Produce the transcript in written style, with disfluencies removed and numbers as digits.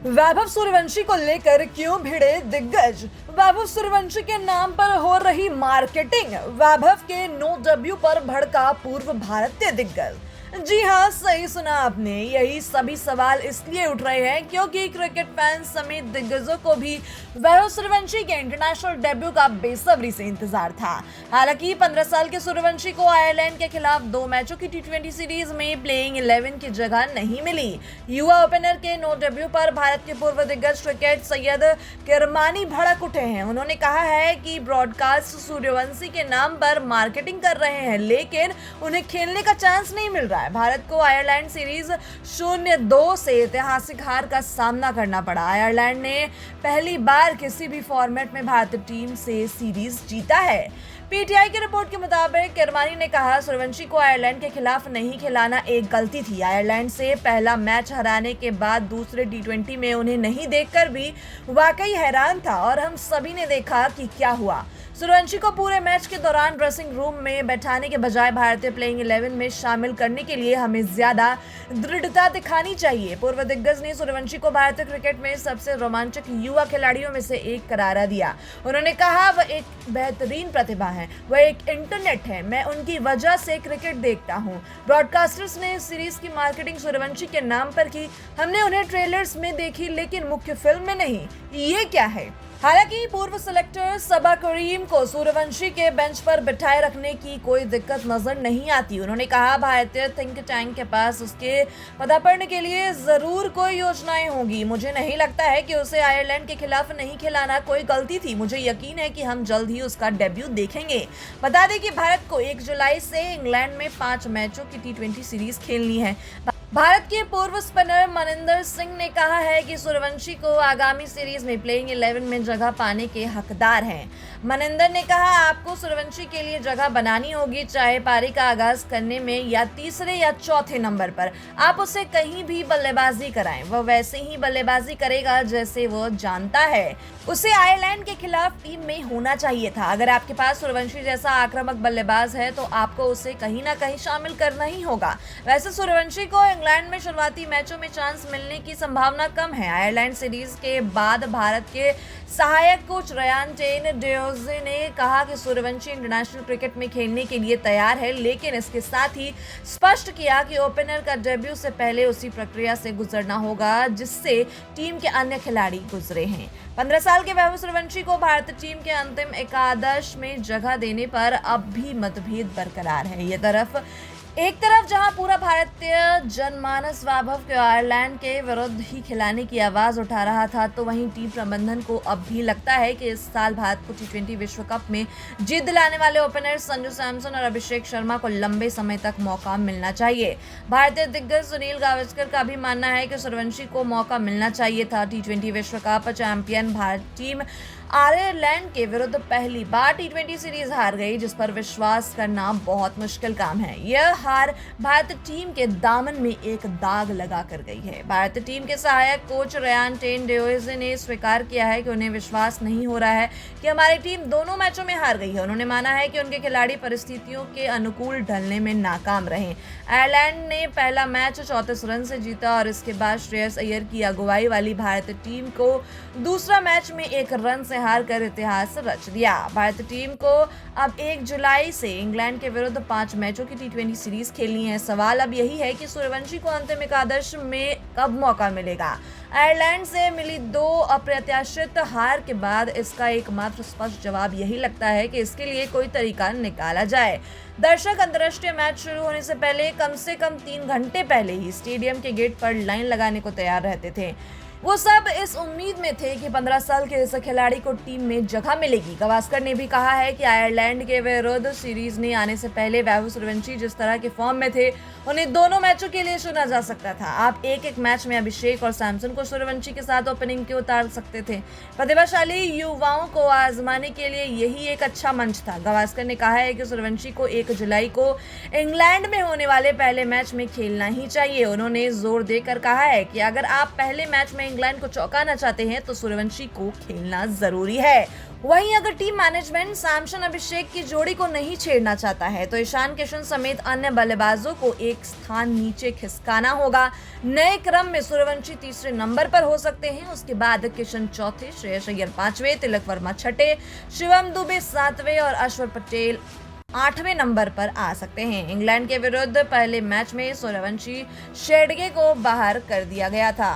वैभव सूर्यवंशी को लेकर क्यों भिड़े दिग्गज? वैभव सूर्यवंशी के नाम पर हो रही मार्केटिंग, वैभव के नो डेब्यू पर भड़का पूर्व भारतीय दिग्गज। जी हाँ, सही सुना आपने। यही सभी सवाल इसलिए उठ रहे हैं क्योंकि क्रिकेट फैंस समेत दिग्गजों को भी वैभव सूर्यवंशी के इंटरनेशनल डेब्यू का बेसब्री से इंतजार था। हालांकि 15 साल के सूर्यवंशी को आयरलैंड के खिलाफ 2 मैचों की टी20 सीरीज में प्लेइंग 11 की जगह नहीं मिली। युवा ओपनर के नो डेब्यू पर भारत के पूर्व दिग्गज क्रिकेट सैयद किरमानी भड़क उठे हैं। उन्होंने कहा है कि ब्रॉडकास्ट सूर्यवंशी के नाम पर मार्केटिंग कर रहे हैं, लेकिन उन्हें खेलने का चांस नहीं मिल रहा है। भारत को आयरलैंड सीरीज 0-2 से ऐतिहासिक हार का सामना करना पड़ा। आयरलैंड ने पहली बार किसी भी फॉर्मेट में भारतीय टीम से सीरीज जीता है। पीटीआई की रिपोर्ट के मुताबिक किरमानी ने कहा, सूर्यवंशी को आयरलैंड के खिलाफ नहीं खिलाना एक गलती थी। आयरलैंड से पहला मैच हराने के बाद दूसरे टी20 में उन्हें नहीं देखकर भी वाकई हैरान था और हम सभी ने देखा कि क्या हुआ। सूर्यवंशी को पूरे मैच के दौरान ड्रेसिंग रूम में बैठाने के बजाय भारतीय प्लेइंग 11 में शामिल करने के लिए हमें ज्यादा दृढ़ता दिखानी चाहिए। पूर्व दिग्गज ने सूर्यवंशी को भारतीय क्रिकेट में सबसे रोमांचक युवा खिलाड़ियों में से एक करार दिया। उन्होंने कहा, वह एक बेहतरीन प्रतिभा है, वह एक इंटरनेट है, मैं उनकी वजह से क्रिकेट देखता हूं। ब्रॉडकास्टर्स ने इस सीरीज की मार्केटिंग सूर्यवंशी के नाम पर की। हमने उन्हें ट्रेलर्स में देखी, लेकिन मुख्य फिल्म में नहीं। ये क्या है? हालांकि पूर्व सिलेक्टर सबा करीम को सूर्यवंशी के बेंच पर बिठाए रखने की कोई दिक्कत नजर नहीं आती। उन्होंने कहा, भारतीय थिंक टैंक के पास उसके पदार्पण के लिए जरूर कोई योजनाएं होंगी। मुझे नहीं लगता है कि उसे आयरलैंड के खिलाफ नहीं खिलाना कोई गलती थी। मुझे यकीन है कि हम जल्द ही उसका डेब्यू देखेंगे। बता दें कि भारत को 1 जुलाई से इंग्लैंड में 5 मैचों की टी20 सीरीज खेलनी है। भारत के पूर्व स्पिनर मनिंदर सिंह ने कहा है कि सूर्यवंशी को आगामी सीरीज में प्लेइंग 11 में जगह पाने के हकदार हैं। मनिंदर ने कहा, आपको सूर्यवंशी के लिए जगह बनानी होगी, चाहे पारी का आगाज करने में या तीसरे या चौथे नंबर पर। आप उसे कहीं भी बल्लेबाजी कराएं, वह वैसे ही बल्लेबाजी करेगा जैसे वो जानता है। उसे आयरलैंड के खिलाफ टीम में होना चाहिए था। अगर आपके पास सूर्यवंशी जैसा आक्रामक बल्लेबाज है तो आपको उसे कहीं ना कहीं शामिल करना ही होगा। वैसे सूर्यवंशी को इंग्लैंड में शुरुआती मैचों में चांस मिलने की संभावना कम है। आयरलैंड सीरीज के बाद भारत के सहायक कोच रयान टेन डियोजे ने कहा कि सूर्यवंशी इंटरनेशनल क्रिकेट में खेलने के लिए तैयार है, लेकिन इसके साथ ही स्पष्ट किया कि ओपनर का डेब्यू से पहले उसी प्रक्रिया से गुजरना होगा जिससे टीम के अन्य खिलाड़ी गुजरे हैं। 15 साल के वैभव सूर्यवंशी को भारतीय टीम के अंतिम एकादश में जगह देने पर अब भी मतभेद बरकरार है। एक तरफ जहां पूरा भारतीय जनमानस वैभव को आयरलैंड के विरुद्ध ही खिलाने की आवाज उठा रहा था, तो वहीं टीम प्रबंधन को अब भी लगता है कि इस साल भारत को टी20 विश्व कप में जीत दिलाने वाले ओपनर संजू सैमसन और अभिषेक शर्मा को लंबे समय तक मौका मिलना चाहिए। भारतीय दिग्गज सुनील गावस्कर का भी मानना है कि सूर्यवंशी को मौका मिलना चाहिए था। टी20 विश्व cup champion Bharat team Ireland के विरुद्ध पहली बार टी20 सीरीज हार गई, जिस पर विश्वास करना बहुत मुश्किल काम है। यह हार भारतीय टीम के दामन में एक दाग लगा कर गई है। भारतीय टीम के सहायक कोच रयान टेन डियोजे ने स्वीकार किया है कि उन्हें विश्वास नहीं हो रहा है कि हमारी टीम दोनों मैचों में हार गई है। उन्होंने माना है कि उनके खिलाड़ी परिस्थितियों के अनुकूल ढलने में नाकाम रहे। आयरलैंड ने पहला मैच 34 रन से जीता और इसके बाद श्रेयस अय्यर की अगुवाई वाली भारतीय टीम को दूसरा मैच में 1 रन से हार कर इतिहास रच दिया। भारतीय टीम को अब 1 जुलाई से इंग्लैंड के विरुद्ध 5 मैचों की टी20 सीरीज खेलनी है। सवाल अब यही है कि सूर्यवंशी को अंतिम एकादश में कब मौका मिलेगा। आयरलैंड से मिली 2 अप्रत्याशित हार के बाद इसका एकमात्र स्पष्ट जवाब यही लगता है कि इसके लिए कोई तरीका निकाला जाए। दर्शक अंतर्राष्ट्रीय मैच शुरू होने से कम 3 घंटे पहले ही स्टेडियम के गेट पर लाइन लगाने को तैयार रहते थे। वो सब इस उम्मीद में थे कि 15 साल के इस खिलाड़ी को टीम में जगह मिलेगी। गावस्कर ने भी कहा है कि आयरलैंड के विरुद्ध सीरीज में आने से पहले वैभव सूर्यवंशी जिस तरह के फॉर्म में थे, उन्हें दोनों मैचों के लिए चुना जा सकता था। आप एक मैच में अभिषेक और सैमसन को सूर्यवंशी के साथ ओपनिंग के उतार सकते थे। प्रतिभाशाली युवाओं को आजमाने के लिए यही एक अच्छा मंच था। गावस्कर ने कहा है कि सूर्यवंशी को 1 जुलाई को इंग्लैंड में होने वाले पहले मैच में खेलना ही चाहिए। उन्होंने जोर देकर कहा है कि अगर आप पहले मैच में में इंग्लैंड को चौंकाना चाहते हैं तो सूर्यवंशी को खेलना जरूरी है। वहीं अगर टीम मैनेजमेंट सैमसन अभिषेक की जोड़ी को नहीं छेड़ना चाहता है तो ईशान किशन समेत अन्य बल्लेबाजों को एक स्थान नीचे खिसकाना होगा। नए क्रम में सूर्यवंशी तीसरे नंबर पर हो सकते हैं, उसके बाद किशन चौथे, श्रेयस अय्यर पांचवें, तिलक वर्मा छठे, शिवम दुबे सातवें और अक्षर पटेल 8वें नंबर पर आ सकते हैं। इंग्लैंड के विरुद्ध पहले मैच में सूर्यवंशी शेडगे को बाहर कर दिया गया था।